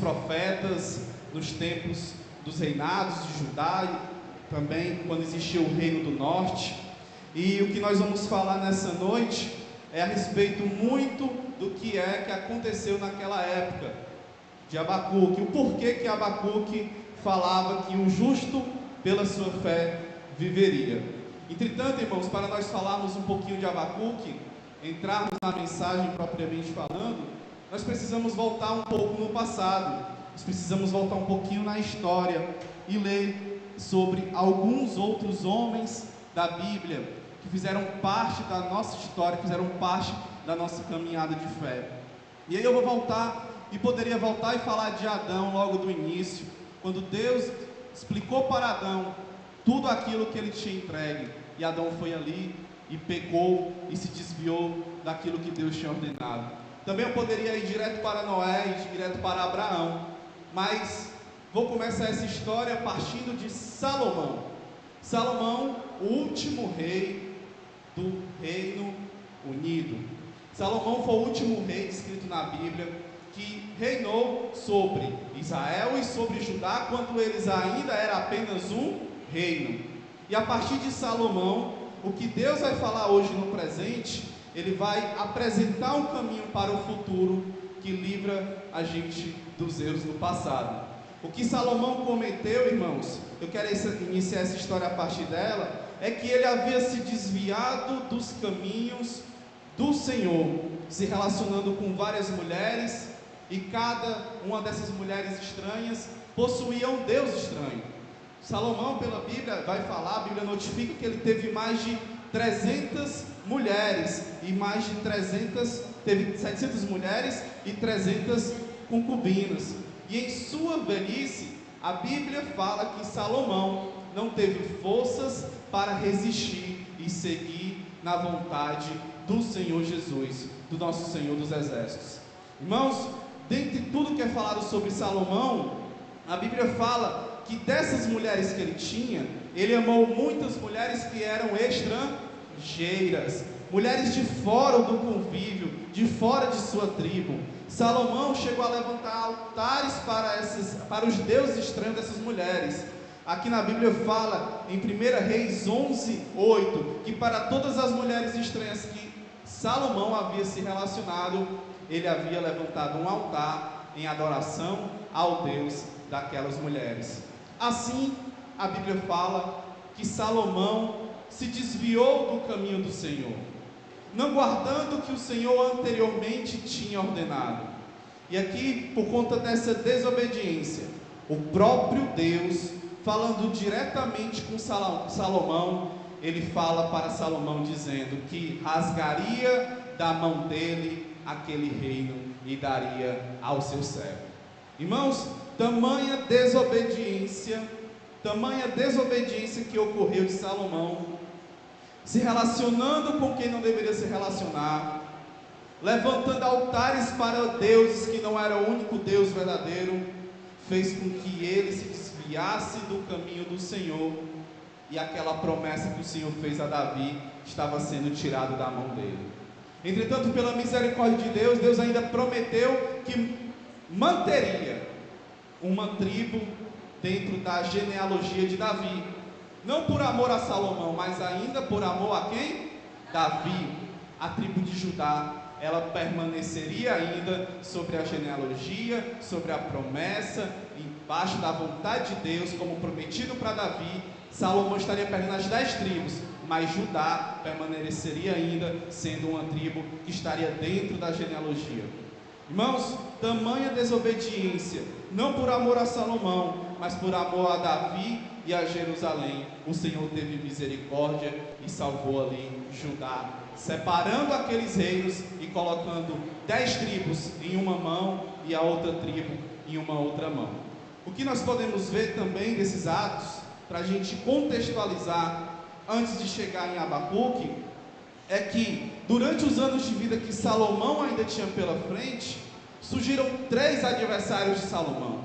profetas, nos tempos dos reinados de Judá, e também quando existia o reino do norte. E o que nós vamos falar nessa noite é a respeito muito do que aconteceu naquela época de Abacuque, o porquê que Abacuque falava que o justo pela sua fé viveria. Entretanto, irmãos, para nós falarmos um pouquinho de Abacuque, entrarmos na mensagem propriamente falando, nós precisamos voltar um pouco no passado, nós precisamos voltar um pouquinho na história e ler sobre alguns outros homens da Bíblia que fizeram parte da nossa história, que fizeram parte da nossa caminhada de fé. E aí eu vou voltar, e poderia voltar e falar de Adão logo do início, quando Deus explicou para Adão tudo aquilo que ele tinha entregue, e Adão foi ali e pecou e se desviou daquilo que Deus tinha ordenado. Também eu poderia ir direto para Noé e direto para Abraão, mas vou começar essa história partindo de Salomão. Salomão, o último rei do Reino Unido. Salomão foi o último rei descrito na Bíblia que reinou sobre Israel e sobre Judá, quando eles ainda eram apenas um reino. E a partir de Salomão, o que Deus vai falar hoje no presente, ele vai apresentar um caminho para o futuro que livra a gente dos erros do passado. O que Salomão cometeu, irmãos, eu quero iniciar essa história a partir dela, é que ele havia se desviado dos caminhos do Senhor, se relacionando com várias mulheres, e cada uma dessas mulheres estranhas possuía um Deus estranho. Salomão, pela Bíblia, vai falar, a Bíblia notifica que ele teve mais de 300 mulheres, e mais de 300, teve 700 mulheres e 300 concubinas. E em sua velhice, a Bíblia fala que Salomão não teve forças para resistir e seguir na vontade do Senhor Jesus, do nosso Senhor dos Exércitos. Irmãos, dentre tudo que é falado sobre Salomão, a Bíblia fala que dessas mulheres que ele tinha, ele amou muitas mulheres que eram estrangeiras, mulheres de fora do convívio, de fora de sua tribo. Salomão chegou a levantar altares para os deuses estranhos dessas mulheres. Aqui na Bíblia fala, em 1 Reis 11:8, que para todas as mulheres estranhas que Salomão havia se relacionado, ele havia levantado um altar em adoração ao Deus daquelas mulheres. Assim, a Bíblia fala que Salomão se desviou do caminho do Senhor, não guardando o que o Senhor anteriormente tinha ordenado. E aqui, por conta dessa desobediência, o próprio Deus, falando diretamente com Salomão, ele fala para Salomão dizendo que rasgaria da mão dele aquele reino e daria ao seu servo. Irmãos, tamanha desobediência que ocorreu de Salomão, se relacionando com quem não deveria se relacionar, levantando altares para deuses que não era o único Deus verdadeiro, fez com que ele se desviasse do caminho do Senhor, e aquela promessa que o Senhor fez a Davi estava sendo tirada da mão dele. Entretanto, pela misericórdia de Deus, Deus ainda prometeu que manteria uma tribo dentro da genealogia de Davi, não por amor a Salomão, mas ainda por amor a quem? Davi. A tribo de Judá, ela permaneceria ainda sobre a genealogia, sobre a promessa, embaixo da vontade de Deus, como prometido para Davi. Salomão estaria perdendo as 10 tribos, mas Judá permaneceria ainda sendo uma tribo que estaria dentro da genealogia. Irmãos, tamanha desobediência, não por amor a Salomão, mas por amor a Davi e a Jerusalém, o Senhor teve misericórdia e salvou ali Judá, separando aqueles reinos e colocando 10 tribos em uma mão e a outra tribo em uma outra mão. O que nós podemos ver também desses atos, para a gente contextualizar antes de chegar em Abacuque, é que durante os anos de vida que Salomão ainda tinha pela frente, surgiram 3 adversários de Salomão.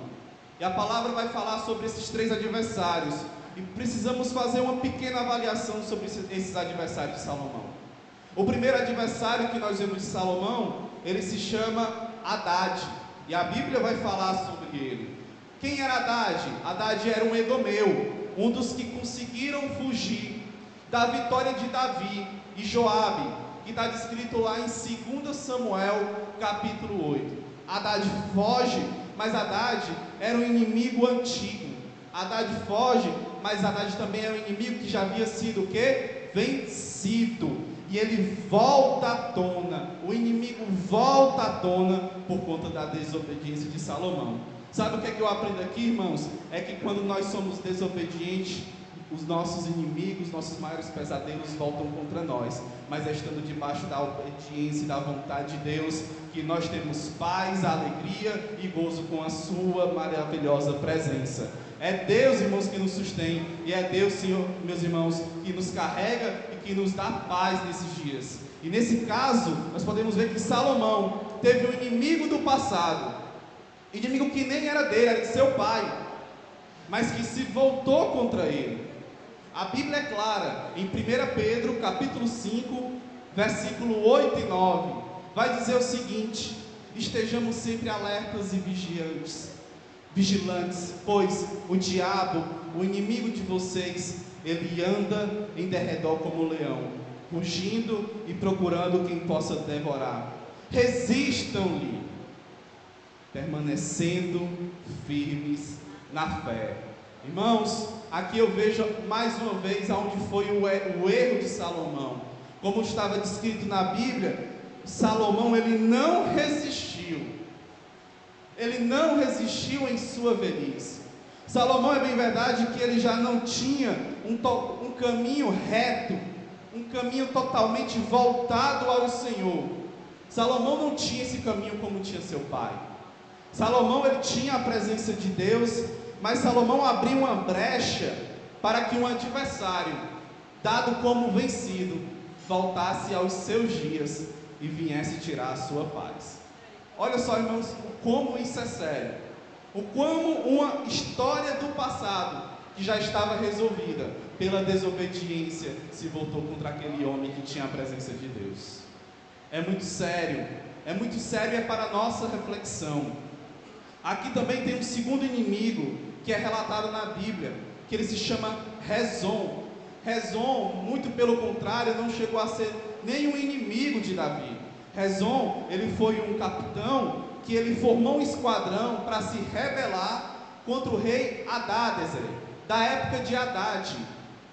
E a palavra vai falar sobre esses 3 adversários, e precisamos fazer uma pequena avaliação sobre esses adversários de Salomão. O primeiro adversário que nós vemos de Salomão, ele se chama Haddad, e a Bíblia vai falar sobre que ele. Quem era Hadad? Hadad era um edomeu, um dos que conseguiram fugir da vitória de Davi e Joabe, que está descrito lá em 2 Samuel, capítulo 8. Hadad foge, mas Hadad era um inimigo antigo. Hadad foge, mas Hadad também era um inimigo que já havia sido o quê? Vencido. E ele volta à tona, o inimigo volta à tona por conta da desobediência de Salomão. Sabe o que é que eu aprendo aqui, irmãos? É que quando nós somos desobedientes, os nossos inimigos, nossos maiores pesadelos voltam contra nós. Mas é estando debaixo da obediência e da vontade de Deus que nós temos paz, alegria e gozo com a sua maravilhosa presença. É Deus, irmãos, que nos sustém, e é Deus, Senhor, meus irmãos, que nos carrega e que nos dá paz nesses dias. E nesse caso, nós podemos ver que Salomão teve um inimigo do passado, inimigo que nem era dele, era de seu pai, mas que se voltou contra ele. A Bíblia é clara, em 1 Pedro, capítulo 5, versículo 8 e 9, vai dizer o seguinte: estejamos sempre alertas e vigilantes, pois o diabo, o inimigo de vocês, ele anda em derredor como um leão, rugindo e procurando quem possa devorar. Resistam-lhe, permanecendo firmes na fé. Irmãos, aqui eu vejo mais uma vez aonde foi o erro de Salomão. Como estava descrito na Bíblia, Salomão ele não resistiu. Ele não resistiu em sua velhice. Salomão, é bem verdade que ele já não tinha um caminho reto, um caminho totalmente voltado ao Senhor. Salomão não tinha esse caminho como tinha seu pai. Salomão ele tinha a presença de Deus, mas Salomão abriu uma brecha para que um adversário, dado como vencido, voltasse aos seus dias e viesse tirar a sua paz. Olha só, irmãos, como isso é sério. O como uma história do passado, que já estava resolvida pela desobediência, se voltou contra aquele homem que tinha a presença de Deus. É muito sério e é para a nossa reflexão. Aqui também tem um segundo inimigo, que é relatado na Bíblia, que ele se chama Rezon. Rezon, muito pelo contrário, não chegou a ser nenhum inimigo de Davi. Rezon, ele foi um capitão que ele formou um esquadrão para se rebelar contra o rei Hadadezer, da época de Hadad,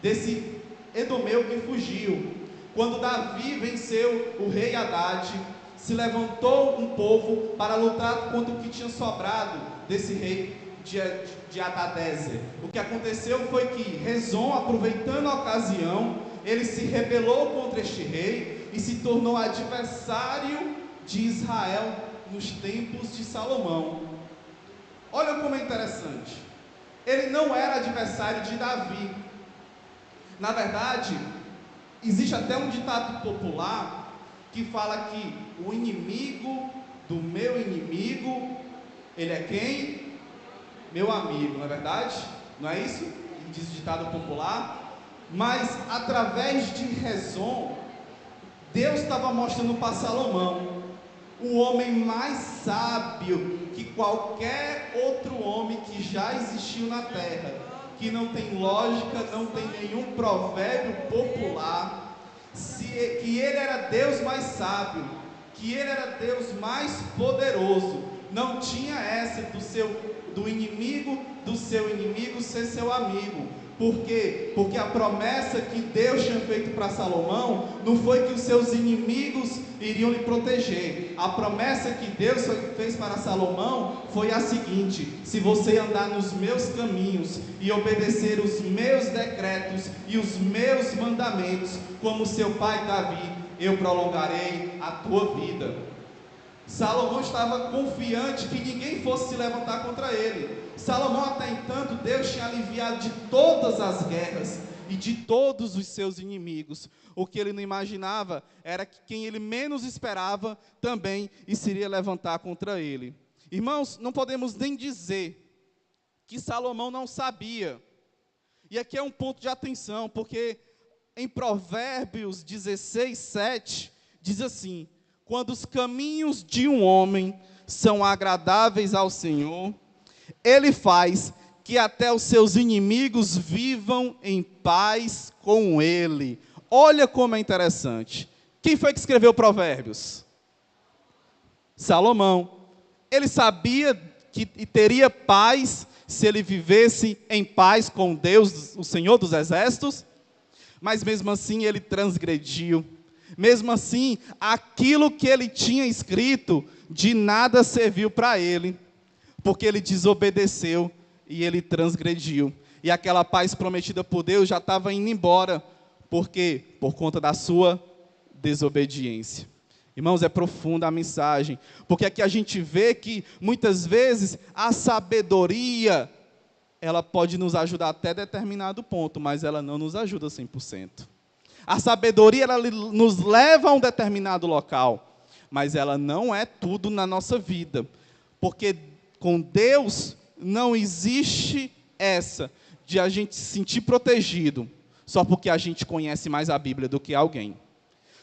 desse edomeu que fugiu. Quando Davi venceu o rei Hadad, se levantou um povo para lutar contra o que tinha sobrado desse rei de Hadadezer. O que aconteceu foi que Rezon, aproveitando a ocasião, ele se rebelou contra este rei e se tornou adversário de Israel nos tempos de Salomão. Olha como é interessante. Ele não era adversário de Davi. Na verdade, existe até um ditado popular que fala que o inimigo do meu inimigo, ele é quem? Meu amigo, não é verdade? Não é isso? Diz o ditado popular. Mas através de Rezon, Deus estava mostrando para Salomão o homem mais sábio que qualquer outro homem que já existiu na terra, que não tem lógica, não tem nenhum provérbio popular, que ele era Deus mais sábio, que ele era Deus mais poderoso. Não tinha essa do inimigo do seu inimigo ser seu amigo. Por quê? Porque a promessa que Deus tinha feito para Salomão não foi que os seus inimigos iriam lhe proteger. A promessa que Deus fez para Salomão foi a seguinte: se você andar nos meus caminhos e obedecer os meus decretos e os meus mandamentos, como seu pai Davi, eu prolongarei a tua vida. Salomão estava confiante que ninguém fosse se levantar contra ele. Salomão, até entanto, Deus tinha aliviado de todas as guerras e de todos os seus inimigos. O que ele não imaginava era que quem ele menos esperava também se iria levantar contra ele. Irmãos, não podemos nem dizer que Salomão não sabia. E aqui é um ponto de atenção, porque em Provérbios 16, 7, diz assim: quando os caminhos de um homem são agradáveis ao Senhor, Ele faz que até os seus inimigos vivam em paz com ele. Olha como é interessante. Quem foi que escreveu Provérbios? Salomão. Ele sabia que teria paz se ele vivesse em paz com Deus, o Senhor dos Exércitos, mas mesmo assim ele transgrediu. Mesmo assim, aquilo que ele tinha escrito, de nada serviu para ele, porque ele desobedeceu e ele transgrediu. E aquela paz prometida por Deus já estava indo embora. Por quê? Por conta da sua desobediência. Irmãos, é profunda a mensagem, porque aqui a gente vê que, muitas vezes, a sabedoria, ela pode nos ajudar até determinado ponto, mas ela não nos ajuda 100%. A sabedoria, ela nos leva a um determinado local, mas ela não é tudo na nossa vida, porque com Deus não existe essa de a gente se sentir protegido, só porque a gente conhece mais a Bíblia do que alguém.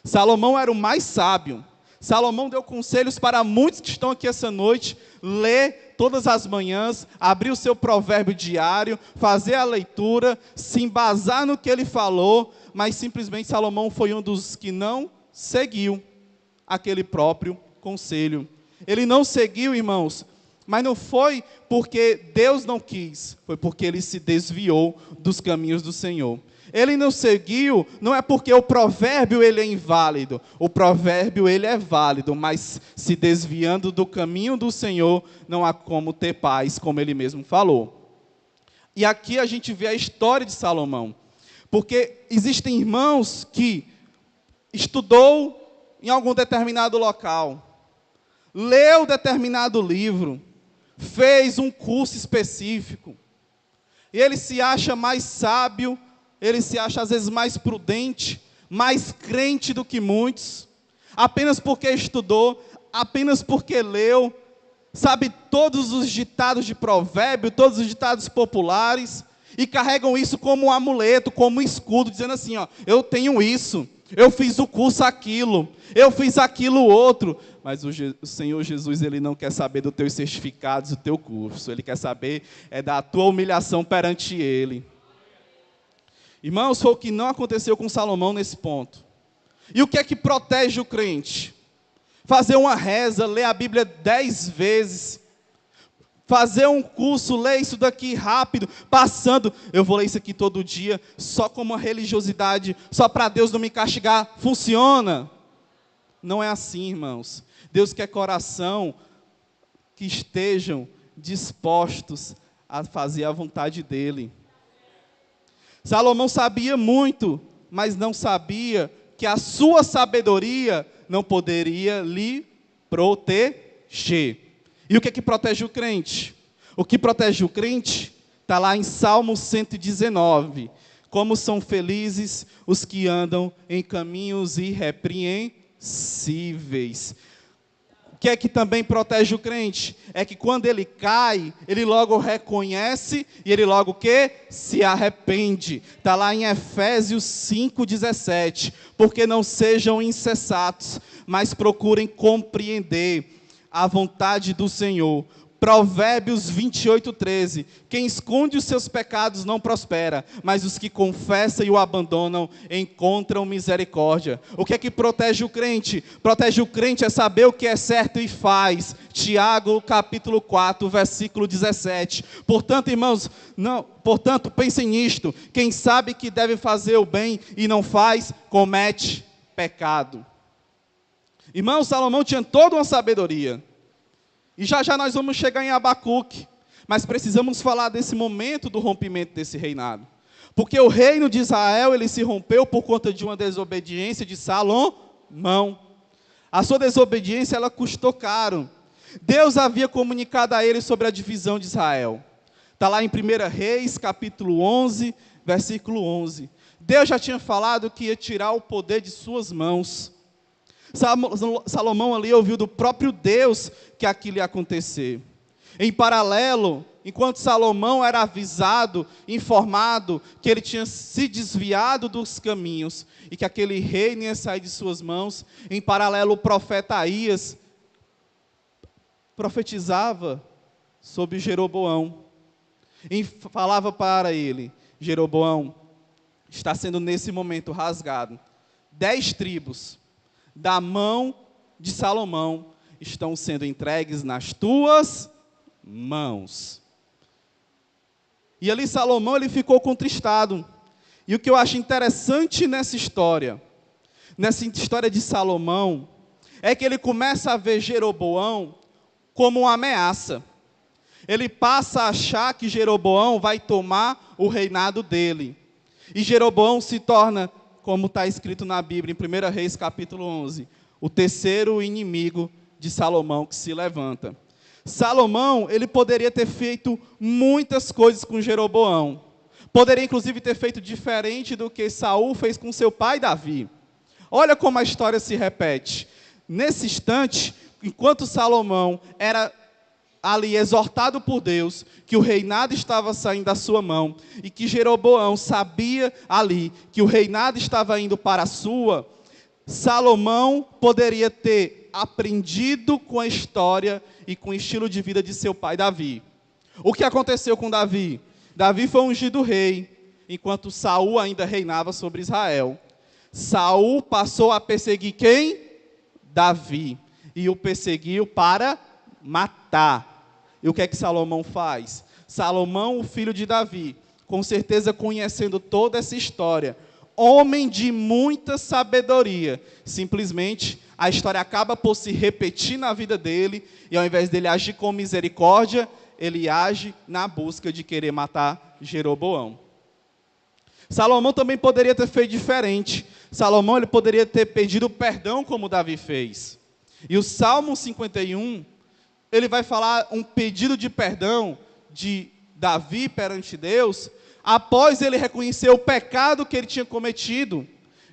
Salomão era o mais sábio. Salomão deu conselhos para muitos que estão aqui essa noite, ler todas as manhãs, abrir o seu provérbio diário, fazer a leitura, se embasar no que ele falou, mas simplesmente Salomão foi um dos que não seguiu aquele próprio conselho. Ele não seguiu, irmãos, mas não foi porque Deus não quis, foi porque ele se desviou dos caminhos do Senhor. Ele não seguiu, não é porque o provérbio ele é inválido, o provérbio ele é válido, mas se desviando do caminho do Senhor, não há como ter paz, como ele mesmo falou. E aqui a gente vê a história de Salomão, porque existem irmãos que estudou em algum determinado local, leu determinado livro, fez um curso específico, e ele se acha mais sábio, ele se acha às vezes mais prudente, mais crente do que muitos, apenas porque estudou, apenas porque leu, sabe todos os ditados de provérbio, todos os ditados populares, e carregam isso como um amuleto, como um escudo, dizendo assim, ó, eu tenho isso, eu fiz o curso aquilo, eu fiz aquilo outro, mas o Senhor Jesus, ele não quer saber dos teus certificados, do teu curso, ele quer saber da tua humilhação perante ele. Irmãos, foi o que não aconteceu com Salomão nesse ponto. E o que é que protege o crente? Fazer uma reza, ler a Bíblia 10 vezes, fazer um curso, ler isso daqui rápido, passando, eu vou ler isso aqui todo dia, só como uma religiosidade, só para Deus não me castigar, funciona? Não é assim, irmãos. Deus quer coração que estejam dispostos a fazer a vontade dEle. Salomão sabia muito, mas não sabia que a sua sabedoria não poderia lhe proteger. E o que é que protege o crente? O que protege o crente está lá em Salmo 119. Como são felizes os que andam em caminhos irrepreensíveis. O que é que também protege o crente? É que quando ele cai, ele logo reconhece e ele logo o quê? Se arrepende. Está lá em Efésios 5,17. Porque não sejam insensatos, mas procurem compreender a vontade do Senhor. Provérbios 28,13. Quem esconde os seus pecados não prospera, mas os que confessam e o abandonam encontram misericórdia. O que é que protege o crente? Protege o crente é saber o que é certo e faz. Tiago, capítulo 4, versículo 17. Portanto, irmãos, pensem nisto. Quem sabe que deve fazer o bem e não faz, comete pecado. Irmão, Salomão tinha toda uma sabedoria. E já já nós vamos chegar em Abacuque. Mas precisamos falar desse momento do rompimento desse reinado. Porque o reino de Israel, ele se rompeu por conta de uma desobediência de Salomão. A sua desobediência, ela custou caro. Deus havia comunicado a ele sobre a divisão de Israel. Está lá em 1 Reis, capítulo 11, versículo 11. Deus já tinha falado que ia tirar o poder de suas mãos. Salomão ali ouviu do próprio Deus que aquilo ia acontecer. Em paralelo, enquanto Salomão era avisado, informado que ele tinha se desviado dos caminhos e que aquele reino ia sair de suas mãos, em paralelo o profeta Aías profetizava sobre Jeroboão e falava para ele: Jeroboão, está sendo nesse momento rasgado. 10 tribos da mão de Salomão estão sendo entregues nas tuas mãos. E ali Salomão ele ficou contristado. E o que eu acho interessante nessa história de Salomão, é que ele começa a ver Jeroboão como uma ameaça. Ele passa a achar que Jeroboão vai tomar o reinado dele. E Jeroboão se torna, como está escrito na Bíblia, em 1 Reis capítulo 11, o terceiro inimigo de Salomão que se levanta. Salomão, ele poderia ter feito muitas coisas com Jeroboão. Poderia, inclusive, ter feito diferente do que Saul fez com seu pai Davi. Olha como a história se repete. Nesse instante, enquanto Salomão era ali exortado por Deus, que o reinado estava saindo da sua mão, e que Jeroboão sabia ali que o reinado estava indo para a sua, Salomão poderia ter aprendido com a história e com o estilo de vida de seu pai Davi. O que aconteceu com Davi? Davi foi ungido rei, enquanto Saul ainda reinava sobre Israel. Saul passou a perseguir quem? Davi. E o perseguiu para matar. E o que é que Salomão faz? Salomão, o filho de Davi, com certeza conhecendo toda essa história, homem de muita sabedoria, simplesmente a história acaba por se repetir na vida dele, e ao invés dele agir com misericórdia, ele age na busca de querer matar Jeroboão. Salomão também poderia ter feito diferente. Salomão ele poderia ter pedido perdão como Davi fez. E o Salmo 51, ele vai falar um pedido de perdão de Davi perante Deus, após ele reconhecer o pecado que ele tinha cometido,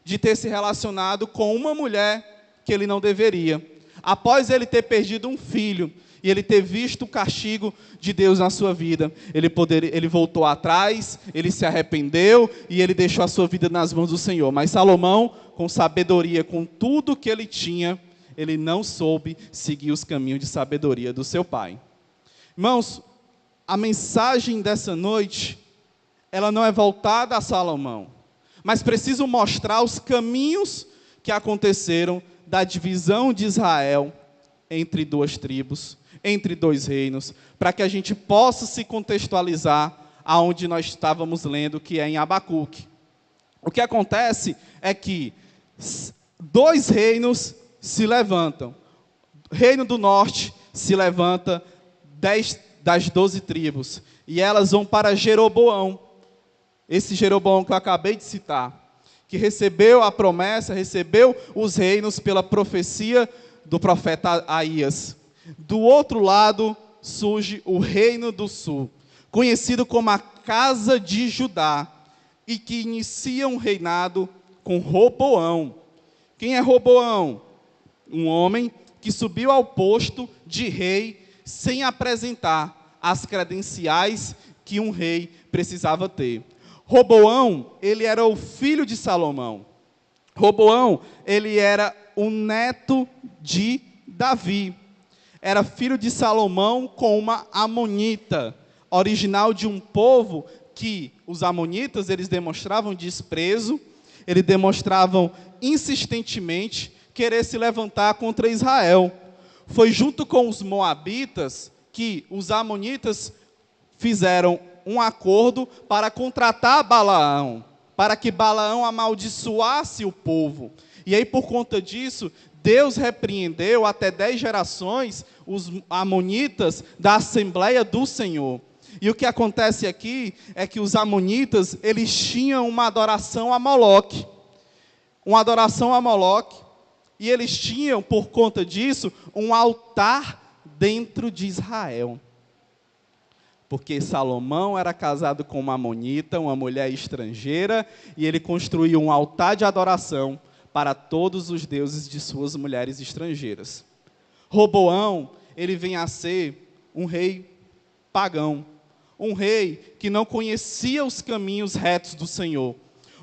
de ter se relacionado com uma mulher que ele não deveria. Após ele ter perdido um filho, e ele ter visto o castigo de Deus na sua vida, ele voltou atrás, ele se arrependeu, e ele deixou a sua vida nas mãos do Senhor. Mas Salomão, com sabedoria, com tudo que ele tinha, ele não soube seguir os caminhos de sabedoria do seu pai. Irmãos, a mensagem dessa noite, ela não é voltada a Salomão, mas preciso mostrar os caminhos que aconteceram da divisão de Israel entre 2 tribos, entre 2 reinos, para que a gente possa se contextualizar aonde nós estávamos lendo, que é em Abacuque. O que acontece é que 2 reinos se levantam. O reino do norte se levanta 10 das 12 tribos, e elas vão para Jeroboão. Esse Jeroboão que eu acabei de citar, que recebeu a promessa, recebeu os reinos pela profecia do profeta Aías. Do outro lado surge o reino do sul, conhecido como a casa de Judá, e que inicia um reinado com Roboão. Quem é Roboão? Um homem que subiu ao posto de rei sem apresentar as credenciais que um rei precisava ter. Roboão, ele era o filho de Salomão. Roboão, ele era o neto de Davi. Era filho de Salomão com uma amonita, original de um povo que os amonitas, eles demonstravam desprezo, eles demonstravam insistentemente querer se levantar contra Israel. Foi junto com os moabitas que os amonitas fizeram um acordo para contratar Balaão, para que Balaão amaldiçoasse o povo. E aí, por conta disso, Deus repreendeu até 10 gerações os amonitas da Assembleia do Senhor. E o que acontece aqui é que os amonitas, eles tinham uma adoração a Moloque. Uma adoração a Moloque. E eles tinham, por conta disso, um altar dentro de Israel. Porque Salomão era casado com uma amonita, uma mulher estrangeira, e ele construiu um altar de adoração para todos os deuses de suas mulheres estrangeiras. Roboão, ele vem a ser um rei pagão, um rei que não conhecia os caminhos retos do Senhor,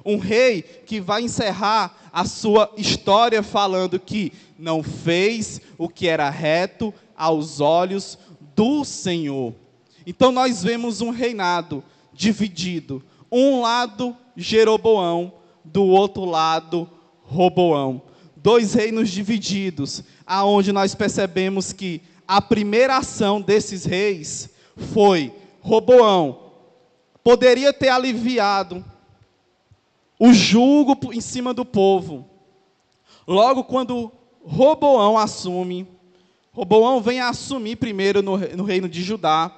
um rei que vai encerrar a sua história falando que não fez o que era reto aos olhos do Senhor. Então nós vemos um reinado dividido. Um lado, Jeroboão, do outro lado, Roboão. Dois reinos divididos, aonde nós percebemos que a primeira ação desses reis foi Roboão. Poderia ter aliviado o jugo em cima do povo. Logo quando Roboão assume, Roboão vem a assumir primeiro no reino de Judá.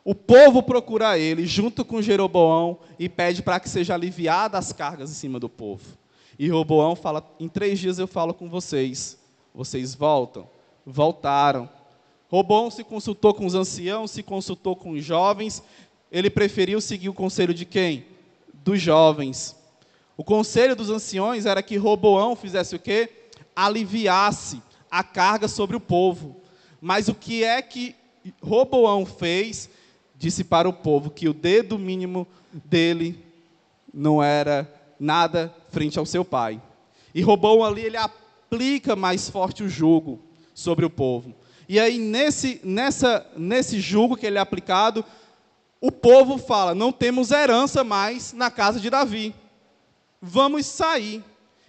O povo procura ele, junto com Jeroboão, e pede para que seja aliviada as cargas em cima do povo. E Roboão fala, em 3 dias eu falo com vocês. Vocês voltam? Voltaram. Roboão se consultou com os anciãos, se consultou com os jovens. Ele preferiu seguir o conselho de quem? Dos jovens. O conselho dos anciões era que Roboão fizesse o quê? Aliviasse a carga sobre o povo. Mas o que é que Roboão fez? Disse para o povo que o dedo mínimo dele não era nada frente ao seu pai. E Roboão ali, ele aplica mais forte o jugo sobre o povo. E aí, nesse jugo que ele é aplicado, o povo fala, não temos herança mais na casa de Davi. Vamos sair.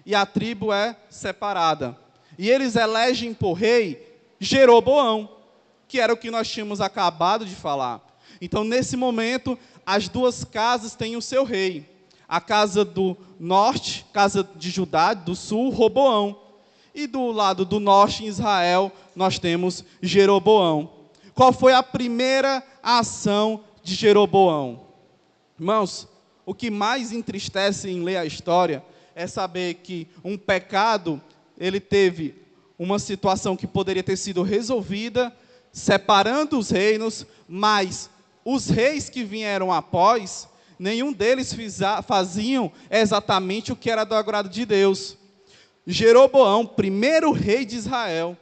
E a tribo é separada. E eles elegem por rei Jeroboão, que era o que nós tínhamos acabado de falar. Então, nesse momento, as duas casas têm o seu rei. A casa do norte, casa de Judá, do sul, Roboão. E do lado do norte, em Israel, nós temos Jeroboão. Qual foi a primeira ação de Jeroboão? Irmãos, o que mais entristece em ler a história é saber que um pecado, ele teve uma situação que poderia ter sido resolvida, separando os reinos, mas os reis que vieram após, nenhum deles faziam exatamente o que era do agrado de Deus. Jeroboão, primeiro rei de Israel,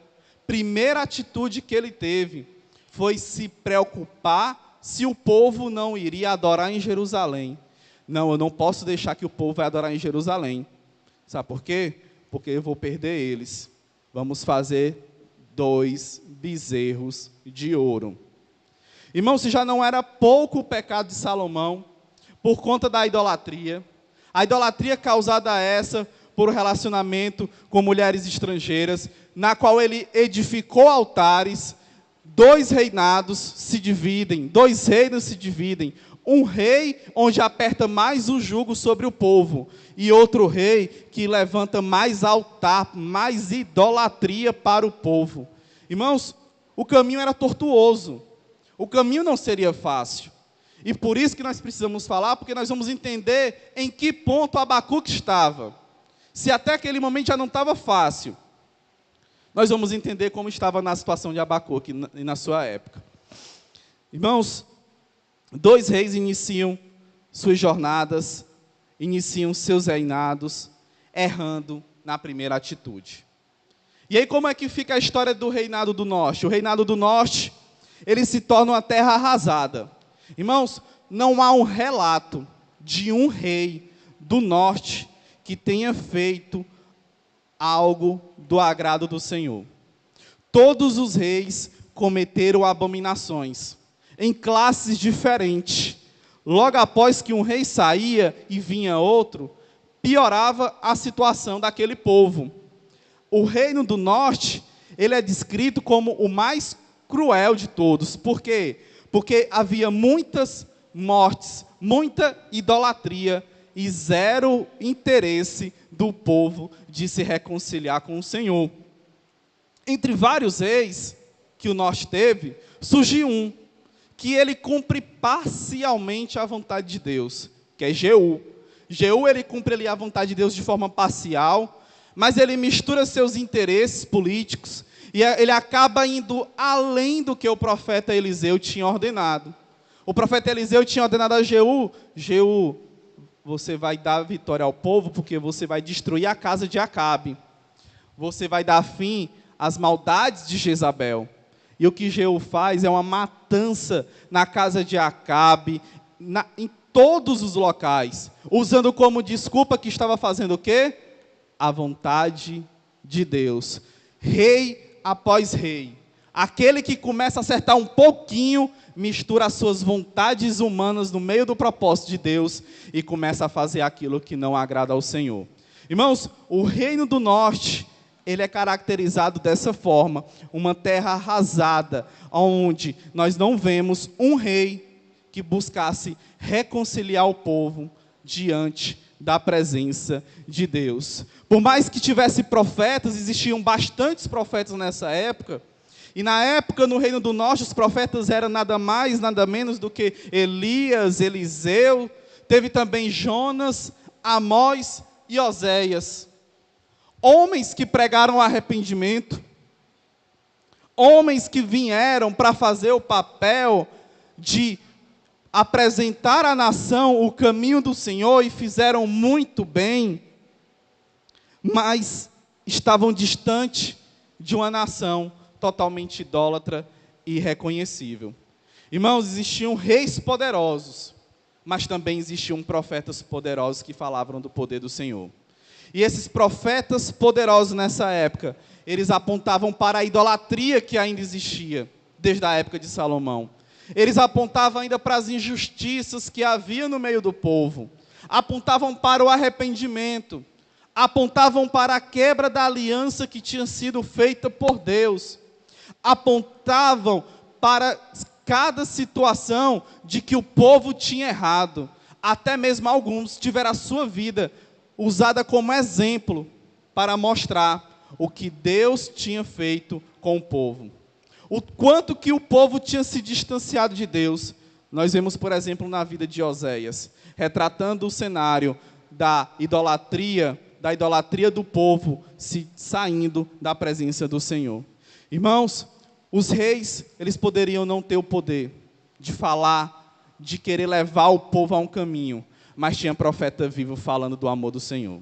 primeira atitude que ele teve foi se preocupar se o povo não iria adorar em Jerusalém. Não, eu não posso deixar que o povo vai adorar em Jerusalém. Sabe por quê? Porque eu vou perder eles. Vamos fazer 2 bezerros de ouro. Irmão, se já não era pouco o pecado de Salomão, por conta da idolatria, a idolatria causada essa por relacionamento com mulheres estrangeiras, na qual ele edificou altares, 2 reinados se dividem, 2 reinos se dividem, um rei onde aperta mais o jugo sobre o povo, e outro rei que levanta mais altar, mais idolatria para o povo. Irmãos, o caminho era tortuoso, o caminho não seria fácil. E por isso que nós precisamos falar, porque nós vamos entender em que ponto Abacuque estava. Se até aquele momento já não estava fácil, nós vamos entender como estava na situação de Abacuque na sua época. Irmãos, 2 reis iniciam suas jornadas, iniciam seus reinados, errando na primeira atitude. E aí como é que fica a história do reinado do norte? O reinado do norte, ele se torna uma terra arrasada. Irmãos, não há um relato de um rei do norte que tenha feito algo do agrado do Senhor. Todos os reis cometeram abominações, em classes diferentes. Logo após que um rei saía e vinha outro, piorava a situação daquele povo. O reino do norte, ele é descrito como o mais cruel de todos. Por quê? Porque havia muitas mortes, muita idolatria e 0 interesse do povo de se reconciliar com o Senhor. Entre vários reis que o norte teve, surgiu um, que ele cumpre parcialmente a vontade de Deus, que é Jeú. Jeú, ele cumpre ali a vontade de Deus de forma parcial, mas ele mistura seus interesses políticos, e ele acaba indo além do que o profeta Eliseu tinha ordenado. O profeta Eliseu tinha ordenado a Jeú, Jeú, você vai dar vitória ao povo, porque você vai destruir a casa de Acabe. Você vai dar fim às maldades de Jezabel. E o que Jeú faz é uma matança na casa de Acabe, em todos os locais, usando como desculpa que estava fazendo o quê? A vontade de Deus. Rei após rei, Aquele que começa a acertar um pouquinho, mistura as suas vontades humanas no meio do propósito de Deus e começa a fazer aquilo que não agrada ao Senhor. Irmãos, o reino do norte, ele é caracterizado dessa forma, uma terra arrasada, onde nós não vemos um rei que buscasse reconciliar o povo diante da presença de Deus. Por mais que tivesse profetas, existiam bastantes profetas nessa época, e na época, no Reino do Norte, os profetas eram nada mais, nada menos do que Elias, Eliseu, teve também Jonas, Amós e Oséias. Homens que pregaram arrependimento, homens que vieram para fazer o papel de apresentar à nação o caminho do Senhor e fizeram muito bem, mas estavam distante de uma nação totalmente idólatra e irreconhecível. Irmãos, existiam reis poderosos, mas também existiam profetas poderosos que falavam do poder do Senhor. E esses profetas poderosos nessa época, eles apontavam para a idolatria que ainda existia, desde a época de Salomão. Eles apontavam ainda para as injustiças que havia no meio do povo. Apontavam para o arrependimento. Apontavam para a quebra da aliança que tinha sido feita por Deus. Apontavam para cada situação de que o povo tinha errado. Até mesmo alguns tiveram a sua vida usada como exemplo para mostrar o que Deus tinha feito com o povo. O quanto que o povo tinha se distanciado de Deus, nós vemos, por exemplo, na vida de Oséias, retratando o cenário da idolatria do povo saindo da presença do Senhor. Irmãos, os reis, eles poderiam não ter o poder de falar, de querer levar o povo a um caminho, mas tinha profeta vivo falando do amor do Senhor.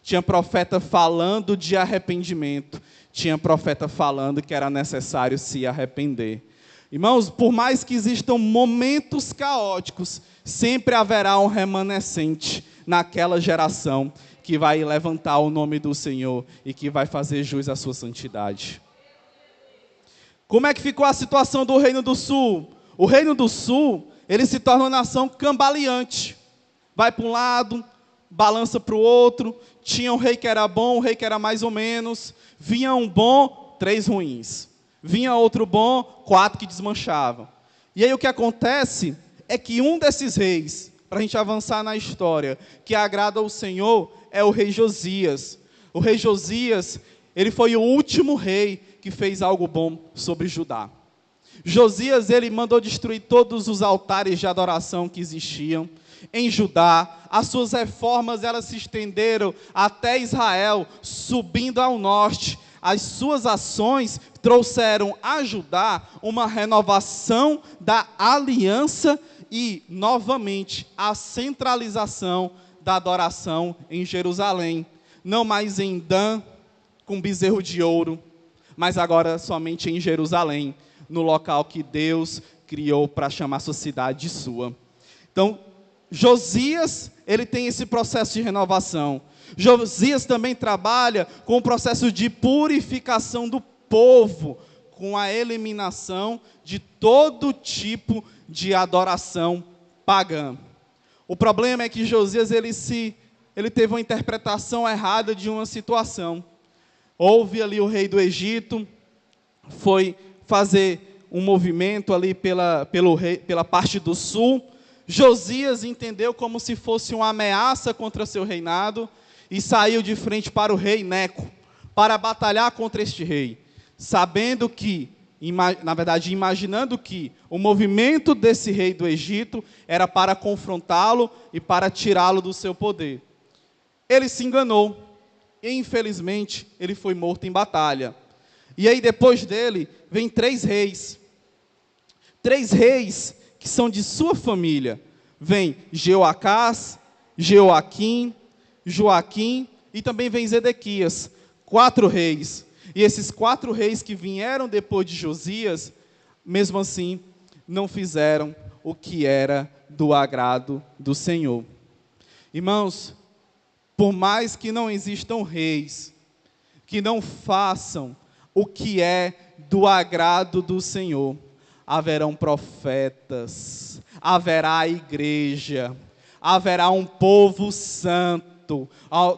Tinha profeta falando de arrependimento. Tinha profeta falando que era necessário se arrepender. Irmãos, por mais que existam momentos caóticos, sempre haverá um remanescente naquela geração que vai levantar o nome do Senhor e que vai fazer jus à sua santidade. Como é que ficou a situação do Reino do Sul? O Reino do Sul, ele se torna uma nação cambaleante. Vai para um lado, balança para o outro. Tinha um rei que era bom, um rei que era mais ou menos. Vinha um bom, 3 ruins. Vinha outro bom, 4 que desmanchavam. E aí o que acontece é que um desses reis, para a gente avançar na história, que agrada ao Senhor, é o rei Josias. O rei Josias, ele foi o último rei que fez algo bom sobre Judá. Josias, ele mandou destruir todos os altares de adoração que existiam em Judá. As suas reformas, elas se estenderam até Israel, subindo ao norte. As suas ações trouxeram a Judá uma renovação da aliança e, novamente, a centralização da adoração em Jerusalém. Não mais em Dan, com bezerro de ouro, mas agora somente em Jerusalém, no local que Deus criou para chamar sua cidade de sua. Então, Josias, ele tem esse processo de renovação. Josias também trabalha com o processo de purificação do povo, com a eliminação de todo tipo de adoração pagã. O problema é que Josias, ele teve uma interpretação errada de uma situação. Houve ali o rei do Egito, foi fazer um movimento ali pela parte do sul. Josias entendeu como se fosse uma ameaça contra seu reinado e saiu de frente para o rei Neco, para batalhar contra este rei, sabendo que, na verdade, imaginando que o movimento desse rei do Egito era para confrontá-lo e para tirá-lo do seu poder. Ele se enganou e, infelizmente, ele foi morto em batalha. E aí, depois dele, vem 3 reis. 3 reis que são de sua família. Vem Jeoacás, Jeoaquim, Joaquim e também vem Zedequias. 4 reis. E esses 4 reis que vieram depois de Josias, mesmo assim, não fizeram o que era do agrado do Senhor. Irmãos, por mais que não existam reis, que não façam o que é do agrado do Senhor. Haverão profetas, haverá a igreja, haverá um povo santo,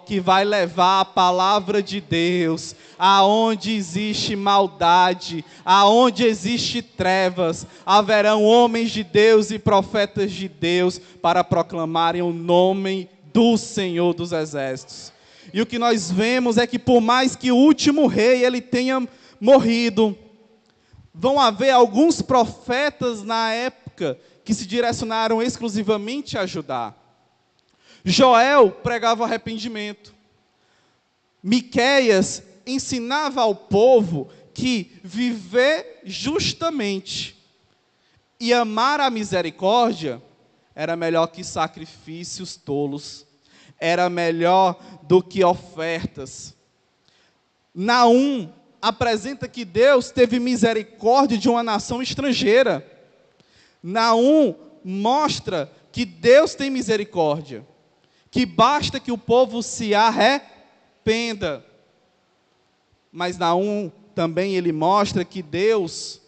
que vai levar a palavra de Deus, aonde existe maldade, aonde existe trevas, haverão homens de Deus e profetas de Deus, para proclamarem o nome do Senhor dos Exércitos. E o que nós vemos é que por mais que o último rei ele tenha morrido, vão haver alguns profetas na época que se direcionaram exclusivamente a Judá. Joel pregava arrependimento. Miqueias ensinava ao povo que viver justamente e amar a misericórdia era melhor que sacrifícios tolos, era melhor do que ofertas. Naum apresenta que Deus teve misericórdia de uma nação estrangeira. Naum mostra que Deus tem misericórdia, que basta que o povo se arrependa. Mas Naum também ele mostra que Deus,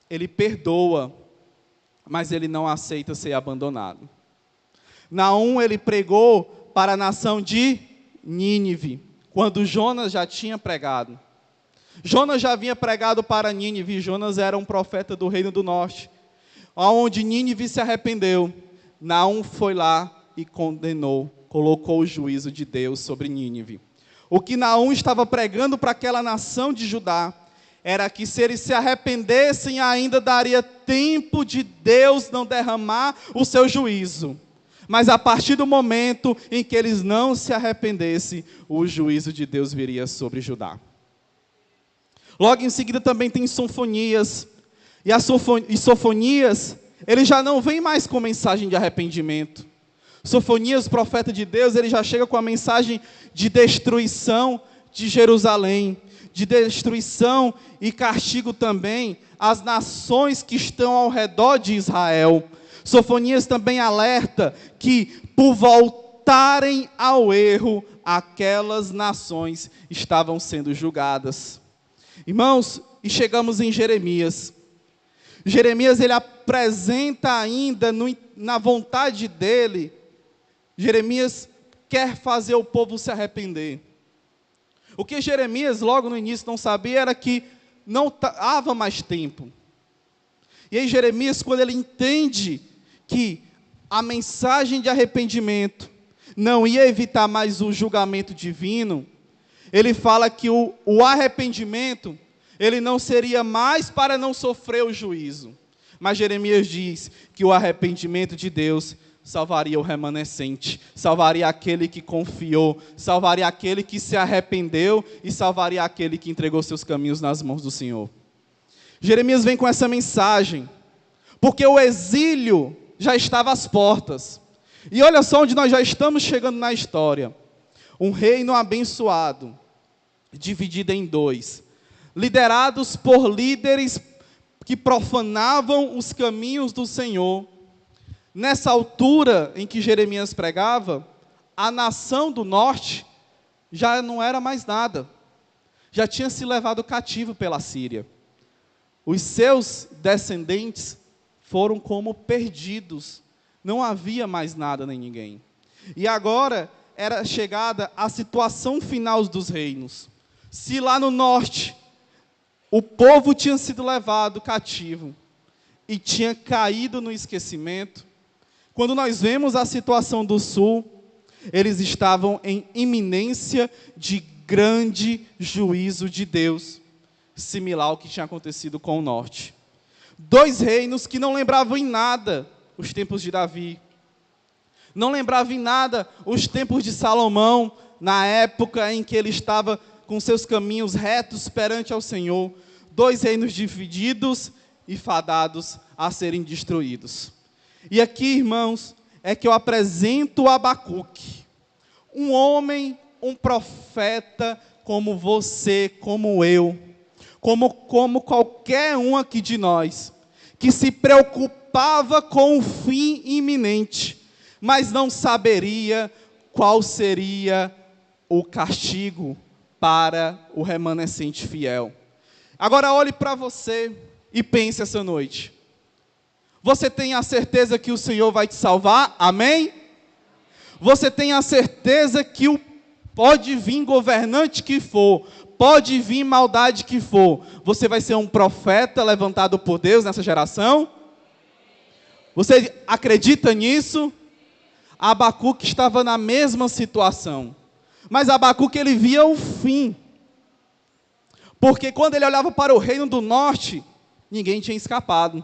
ele perdoa, mas ele não aceita ser abandonado. Naum ele pregou para a nação de Nínive, quando Jonas já tinha pregado. Jonas já havia pregado para Nínive. Jonas era um profeta do reino do norte, onde Nínive se arrependeu. Naum foi lá e condenou, colocou o juízo de Deus sobre Nínive. O que Naum estava pregando para aquela nação de Judá era que se eles se arrependessem, ainda daria tempo de Deus não derramar o seu juízo. Mas a partir do momento em que eles não se arrependessem, o juízo de Deus viria sobre Judá. Logo em seguida também tem Sofonias. E Sofonias, ele já não vem mais com mensagem de arrependimento. Sofonias, profeta de Deus, ele já chega com a mensagem de destruição de Jerusalém, de destruição e castigo também às nações que estão ao redor de Israel. Sofonias também alerta que, por voltarem ao erro, aquelas nações estavam sendo julgadas. Irmãos, e chegamos em Jeremias. Jeremias, ele apresenta ainda na vontade dele, Jeremias quer fazer o povo se arrepender. O que Jeremias, logo no início, não sabia era que não dava mais tempo. E aí Jeremias, quando ele entende que a mensagem de arrependimento não ia evitar mais o julgamento divino, ele fala que o arrependimento, ele não seria mais para não sofrer o juízo. Mas Jeremias diz que o arrependimento de Deus salvaria o remanescente, salvaria aquele que confiou, salvaria aquele que se arrependeu e salvaria aquele que entregou seus caminhos nas mãos do Senhor. Jeremias vem com essa mensagem, porque o exílio já estava às portas. E olha só onde nós já estamos chegando na história. Um reino abençoado, dividido em dois, liderados por líderes que profanavam os caminhos do Senhor. Nessa altura em que Jeremias pregava, a nação do norte já não era mais nada. Já tinha se levado cativo pela Síria. Os seus descendentes foram como perdidos. Não havia mais nada nem ninguém. E agora era chegada a situação final dos reinos. Se lá no norte o povo tinha sido levado cativo e tinha caído no esquecimento, quando nós vemos a situação do sul, eles estavam em iminência de grande juízo de Deus, similar ao que tinha acontecido com o norte. Dois reinos que não lembravam em nada os tempos de Davi, não lembravam em nada os tempos de Salomão, na época em que ele estava com seus caminhos retos perante ao Senhor. Dois reinos divididos e fadados a serem destruídos. E aqui, irmãos, é que eu apresento Abacuque, um homem, um profeta como você, como eu, como qualquer um aqui de nós, que se preocupava com o fim iminente, mas não saberia qual seria o castigo para o remanescente fiel. Agora olhe para você e pense essa noite. Você tem a certeza que o Senhor vai te salvar? Amém? Você tem a certeza que pode vir governante que for, pode vir maldade que for, você vai ser um profeta levantado por Deus nessa geração? Você acredita nisso? Abacuque estava na mesma situação, mas Abacuque ele via o fim, porque quando ele olhava para o reino do norte, ninguém tinha escapado,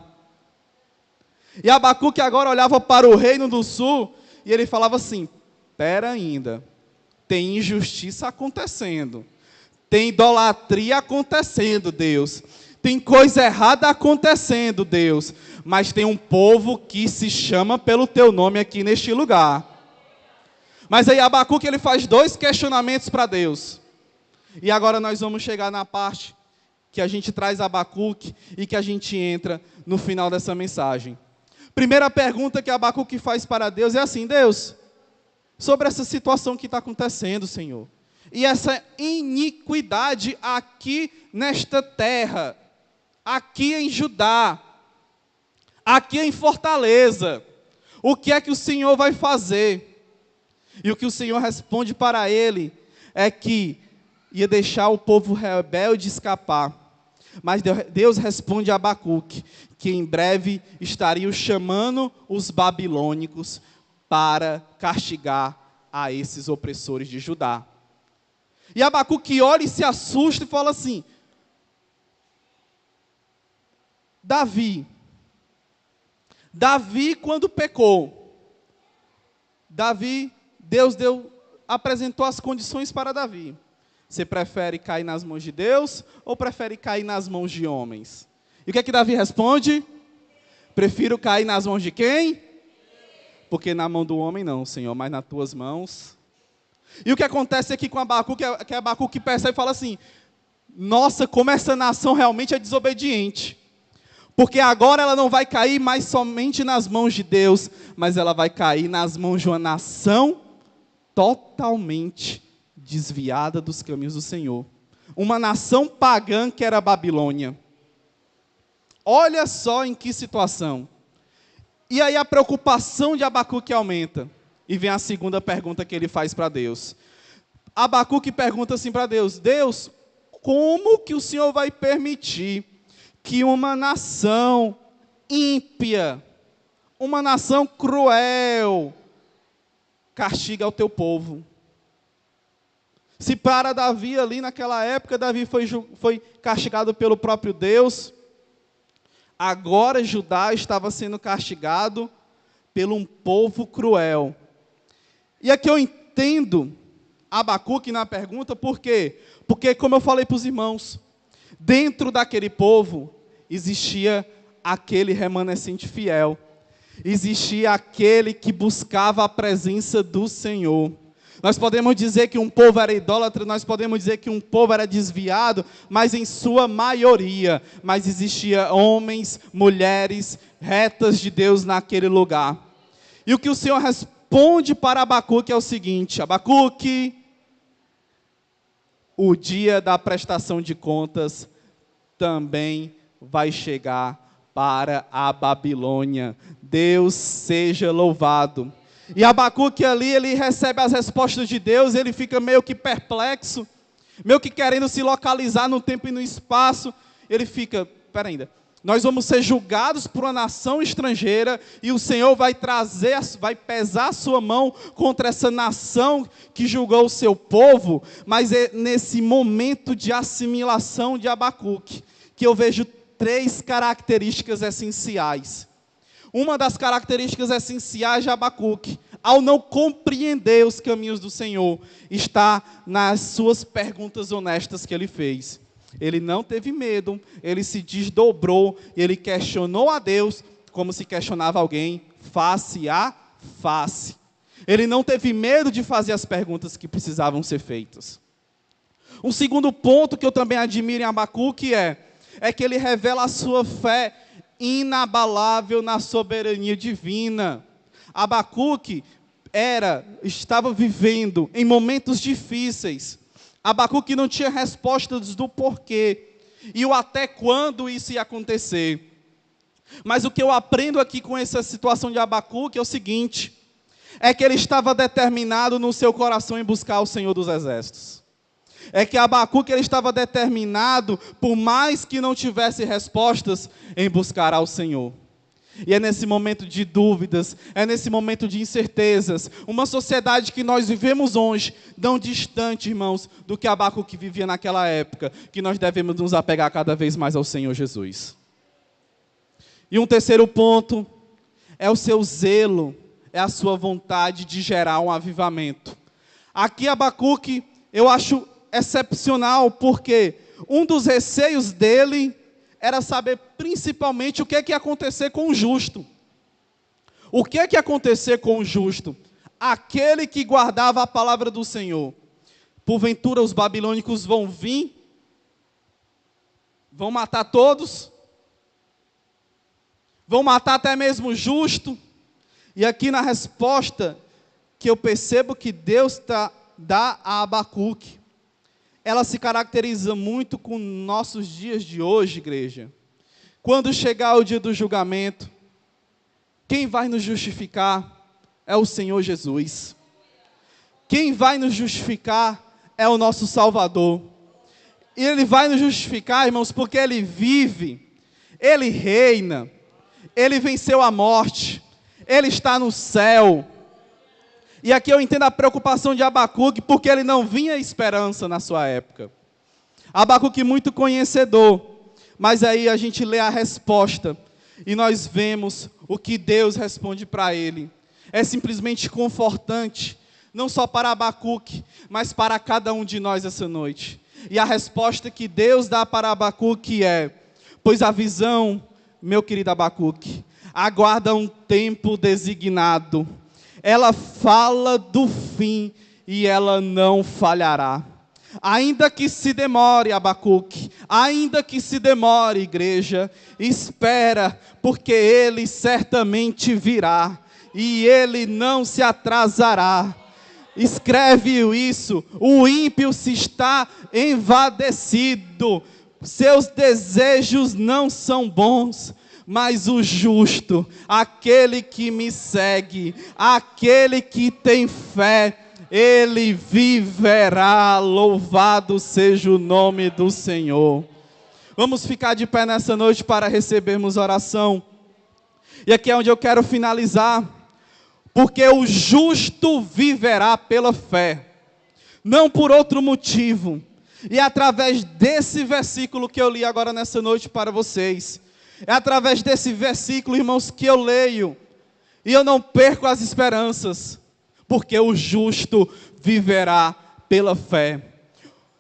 e Abacuque agora olhava para o reino do sul, e ele falava assim, espera ainda, tem injustiça acontecendo, tem idolatria acontecendo, Deus, tem coisa errada acontecendo, Deus, mas tem um povo que se chama pelo teu nome aqui neste lugar. Mas aí Abacuque ele faz 2 questionamentos para Deus. E agora nós vamos chegar na parte que a gente traz Abacuque e que a gente entra no final dessa mensagem. Primeira pergunta que Abacuque faz para Deus é assim, Deus, sobre essa situação que está acontecendo, Senhor, e essa iniquidade aqui nesta terra, aqui em Judá, aqui em Fortaleza, o que é que o Senhor vai fazer? E o que o Senhor responde para ele é que ia deixar o povo rebelde escapar. Mas Deus responde a Abacuque que em breve estaria chamando os babilônicos para castigar a esses opressores de Judá. E Abacuque olha e se assusta e fala assim, Davi quando pecou, Deus apresentou as condições para Davi. Você prefere cair nas mãos de Deus ou prefere cair nas mãos de homens? E o que é que Davi responde? Prefiro cair nas mãos de quem? Porque na mão do homem não, Senhor, mas nas tuas mãos. E o que acontece aqui com Abacuque, que Abacuque percebe e fala assim, nossa, como essa nação realmente é desobediente. Porque agora ela não vai cair mais somente nas mãos de Deus, mas ela vai cair nas mãos de uma nação totalmente desviada dos caminhos do Senhor. Uma nação pagã que era a Babilônia. Olha só em que situação. E aí a preocupação de Abacuque aumenta. E vem a segunda pergunta que ele faz para Deus. Abacuque pergunta assim para Deus, Deus, como que o Senhor vai permitir que uma nação ímpia, uma nação cruel, castiga o teu povo? Se para Davi ali naquela época, Davi foi castigado pelo próprio Deus, agora Judá estava sendo castigado por um povo cruel. E aqui eu entendo Abacuque na pergunta, por quê? Porque, como eu falei para os irmãos, dentro daquele povo existia aquele remanescente fiel, existia aquele que buscava a presença do Senhor. Nós podemos dizer que um povo era idólatra, nós podemos dizer que um povo era desviado, mas em sua maioria, mas existia homens, mulheres, retas de Deus naquele lugar. E o que o Senhor responde para Abacuque é o seguinte, Abacuque, o dia da prestação de contas também vai chegar para a Babilônia. Deus seja louvado. E Abacuque ali, ele recebe as respostas de Deus, ele fica meio que perplexo, meio que querendo se localizar no tempo e no espaço. Ele fica, espera ainda, nós vamos ser julgados por uma nação estrangeira e o Senhor vai pesar a sua mão contra essa nação que julgou o seu povo. Mas é nesse momento de assimilação de Abacuque que eu vejo 3 características essenciais. Uma das características essenciais de Abacuque, ao não compreender os caminhos do Senhor, está nas suas perguntas honestas que ele fez. Ele não teve medo, ele se desdobrou, ele questionou a Deus como se questionava alguém face a face. Ele não teve medo de fazer as perguntas que precisavam ser feitas. Um segundo ponto que eu também admiro em Abacuque é que ele revela a sua fé inabalável na soberania divina. Abacuque estava vivendo em momentos difíceis, Abacuque não tinha respostas do porquê e o até quando isso ia acontecer. Mas o que eu aprendo aqui com essa situação de Abacuque é o seguinte: é que ele estava determinado no seu coração em buscar o Senhor dos Exércitos. É que Abacuque ele estava determinado, por mais que não tivesse respostas, em buscar ao Senhor. E é nesse momento de dúvidas, é nesse momento de incertezas, uma sociedade que nós vivemos hoje, tão distante, irmãos, do que Abacuque vivia naquela época, que nós devemos nos apegar cada vez mais ao Senhor Jesus. E um terceiro ponto é o seu zelo, é a sua vontade de gerar um avivamento. Aqui Abacuque, eu acho excepcional, porque um dos receios dele era saber principalmente o que ia acontecer com o justo. O que ia acontecer com o justo? Aquele que guardava a palavra do Senhor. Porventura os babilônicos vão vir? Vão matar todos? Vão matar até mesmo o justo? E aqui na resposta, que eu percebo que Deus dá a Abacuque, ela se caracteriza muito com nossos dias de hoje, igreja. Quando chegar o dia do julgamento, quem vai nos justificar é o Senhor Jesus. Quem vai nos justificar é o nosso Salvador. E Ele vai nos justificar, irmãos, porque Ele vive, Ele reina, Ele venceu a morte, Ele está no céu. E aqui eu entendo a preocupação de Abacuque, porque ele não vinha esperança na sua época. Abacuque muito conhecedor, mas aí a gente lê a resposta, e nós vemos o que Deus responde para ele. É simplesmente confortante, não só para Abacuque, mas para cada um de nós essa noite. E a resposta que Deus dá para Abacuque é: pois a visão, meu querido Abacuque, aguarda um tempo designado. Ela fala do fim e ela não falhará. Ainda que se demore, Abacuque, ainda que se demore, igreja, espera, porque Ele certamente virá, e Ele não se atrasará. Escreve isso: o ímpio se está envadecido, seus desejos não são bons, mas o justo, aquele que me segue, aquele que tem fé, ele viverá. Louvado seja o nome do Senhor. Vamos ficar de pé nessa noite para recebermos oração. E aqui é onde eu quero finalizar. Porque o justo viverá pela fé, não por outro motivo. E é através desse versículo que eu li agora nessa noite para vocês, é através desse versículo, irmãos, que eu leio, e eu não perco as esperanças, porque o justo viverá pela fé.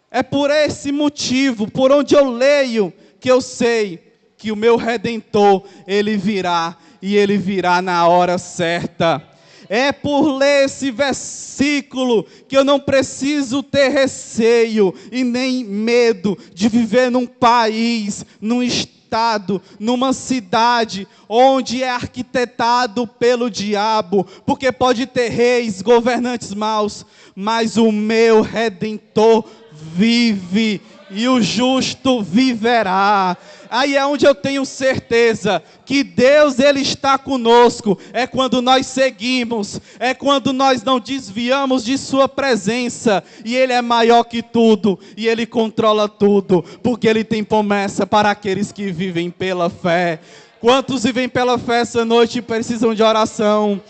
É por esse motivo, por onde eu leio, que eu sei que o meu Redentor, Ele virá, e Ele virá na hora certa. É por ler esse versículo que eu não preciso ter receio e nem medo de viver num país, num estado, numa cidade onde é arquitetado pelo diabo, porque pode ter reis, governantes maus, mas o meu Redentor vive e o justo viverá. Aí é onde eu tenho certeza que Deus, Ele está conosco, é quando nós seguimos, é quando nós não desviamos de Sua presença, e Ele é maior que tudo, e Ele controla tudo, porque Ele tem promessa para aqueles que vivem pela fé. Quantos vivem pela fé essa noite e precisam de oração?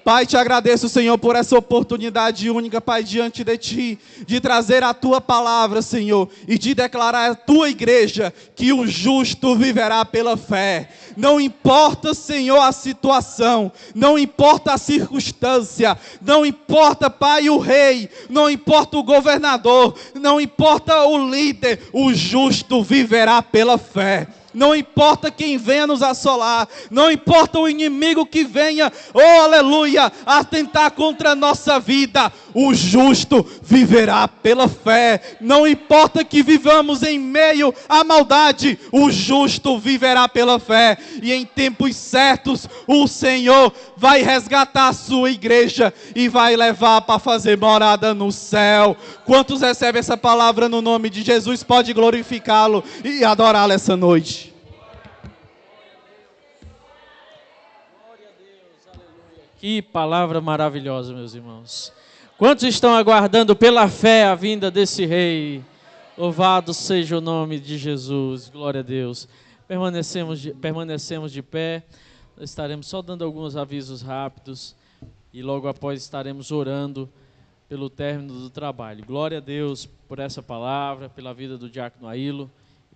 Pai, te agradeço, Senhor, por essa oportunidade única, Pai, diante de Ti, de trazer a Tua palavra, Senhor, e de declarar à Tua igreja que o justo viverá pela fé. Não importa, Senhor, a situação, não importa a circunstância, não importa, Pai, o rei, não importa o governador, não importa o líder, o justo viverá pela fé. Não importa quem venha nos assolar, não importa o inimigo que venha, oh aleluia, atentar contra a nossa vida, o justo viverá pela fé. Não importa que vivamos em meio à maldade, o justo viverá pela fé. E em tempos certos, o Senhor vai resgatar a sua igreja e vai levar para fazer morada no céu. Quantos recebem essa palavra no nome de Jesus? Pode glorificá-lo e adorá-lo essa noite. Que palavra maravilhosa, meus irmãos. Quantos estão aguardando pela fé a vinda desse rei? Louvado seja o nome de Jesus, glória a Deus. Permanecemos de pé, estaremos só dando alguns avisos rápidos e logo após estaremos orando pelo término do trabalho. Glória a Deus por essa palavra, pela vida do diácono Ailo,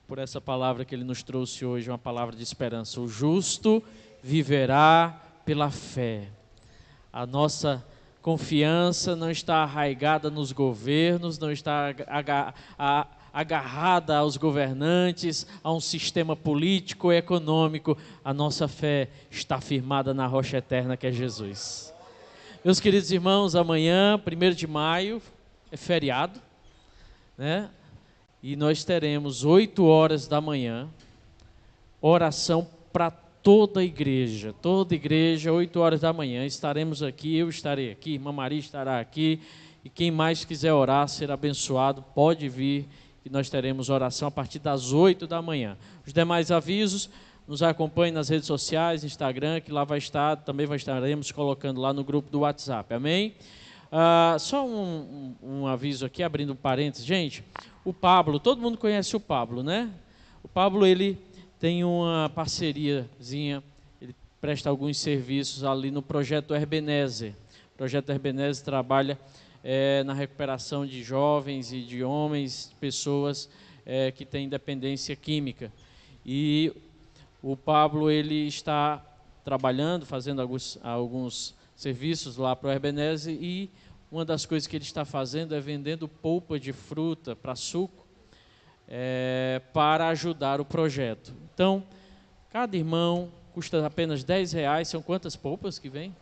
por essa palavra que ele nos trouxe hoje, uma palavra de esperança. O justo viverá pela fé. A nossa confiança não está arraigada nos governos, não está agarrada aos governantes, a um sistema político e econômico. A nossa fé está firmada na rocha eterna que é Jesus. Meus queridos irmãos, amanhã, 1º de maio, é feriado, né? E nós teremos 8 horas da manhã, oração para toda a igreja, 8 horas da manhã, estaremos aqui, eu estarei aqui, irmã Maria estará aqui, e quem mais quiser orar, ser abençoado, pode vir, que nós teremos oração a partir das 8 da manhã. Os demais avisos, nos acompanhe nas redes sociais, Instagram, que lá vai estar, também estaremos colocando lá no grupo do WhatsApp, amém? Só um aviso aqui, abrindo um parênteses, gente, o Pablo, todo mundo conhece o Pablo, né? O Pablo, ele tem uma parceriazinha, ele presta alguns serviços ali no Projeto Ebenezer. O Projeto Ebenezer trabalha na recuperação de jovens e de homens, pessoas que têm dependência química. E o Pablo, ele está trabalhando, fazendo alguns serviços lá para o Ebenezer, e uma das coisas que ele está fazendo é vendendo polpa de fruta para suco, para ajudar o projeto. Então, cada irmão custa apenas R$10. São quantas polpas que vem?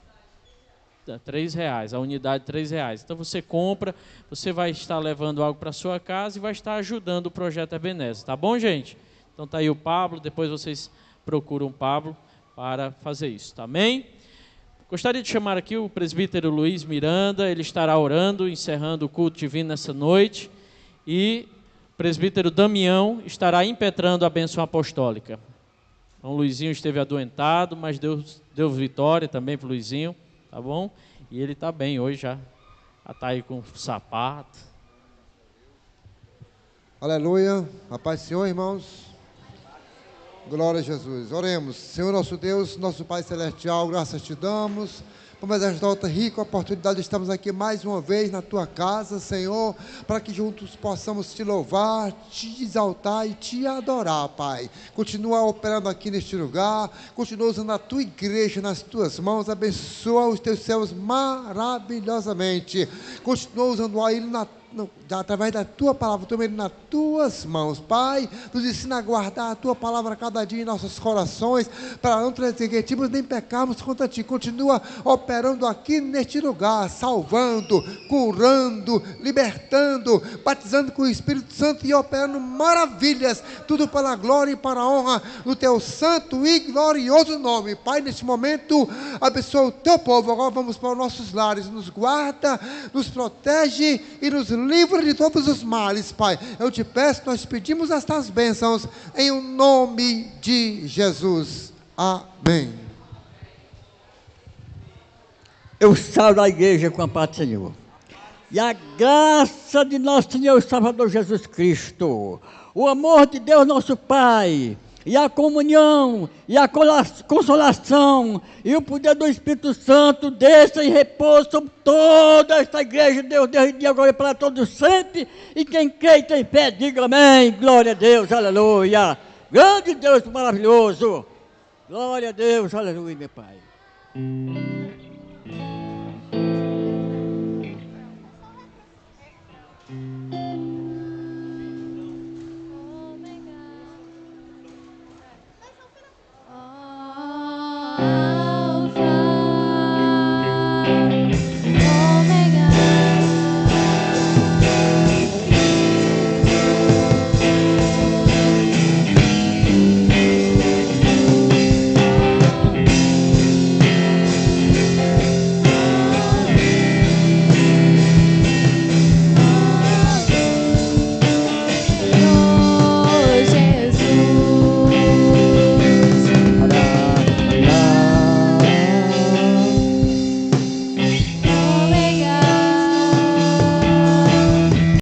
R$3, a unidade R$3. Então você compra, você vai estar levando algo para a sua casa e vai estar ajudando o projeto Ebenezer, tá bom, gente? Então tá aí o Pablo, depois vocês procuram o Pablo para fazer isso, tá bem? Gostaria de chamar aqui o presbítero Luiz Miranda, ele estará orando, encerrando o culto divino nessa noite, e o presbítero Damião estará impetrando a bênção apostólica. Então, o Luizinho esteve adoentado, mas Deus deu vitória também para o Luizinho, tá bom? E ele está bem hoje já está aí com sapato. Aleluia, a paz do Senhor, irmãos. Glória a Jesus. Oremos. Senhor nosso Deus, nosso Pai Celestial, graças te damos por mais esta outra rica oportunidade de estarmos aqui mais uma vez na tua casa, Senhor, para que juntos possamos te louvar, te exaltar e te adorar, Pai. Continua operando aqui neste lugar, continua usando a tua igreja nas tuas mãos, abençoa os teus céus maravilhosamente. Continua usando a ele através da tua palavra, toma ele nas tuas mãos, Pai. Nos ensina a guardar a tua palavra cada dia em nossos corações, para não transgredirmos nem pecarmos contra ti. Continua operando aqui neste lugar, salvando, curando, libertando, batizando com o Espírito Santo e operando maravilhas, tudo para a glória e para a honra do teu santo e glorioso nome, Pai. Neste momento, abençoa o teu povo. Agora vamos para os nossos lares, nos guarda, nos protege e nos livra de todos os males, Pai. Eu te peço, nós pedimos estas bênçãos em o nome de Jesus. Amém. Eu saio da igreja com a paz do Senhor. E a graça de nosso Senhor e Salvador Jesus Cristo, o amor de Deus nosso Pai, e a comunhão, e a consolação, e o poder do Espírito Santo desça e repousa sobre toda esta igreja, Deus, desde o dia agora e para todos sempre, e quem crê e tem fé, diga amém, glória a Deus, aleluia, grande Deus maravilhoso, glória a Deus, aleluia, meu Pai.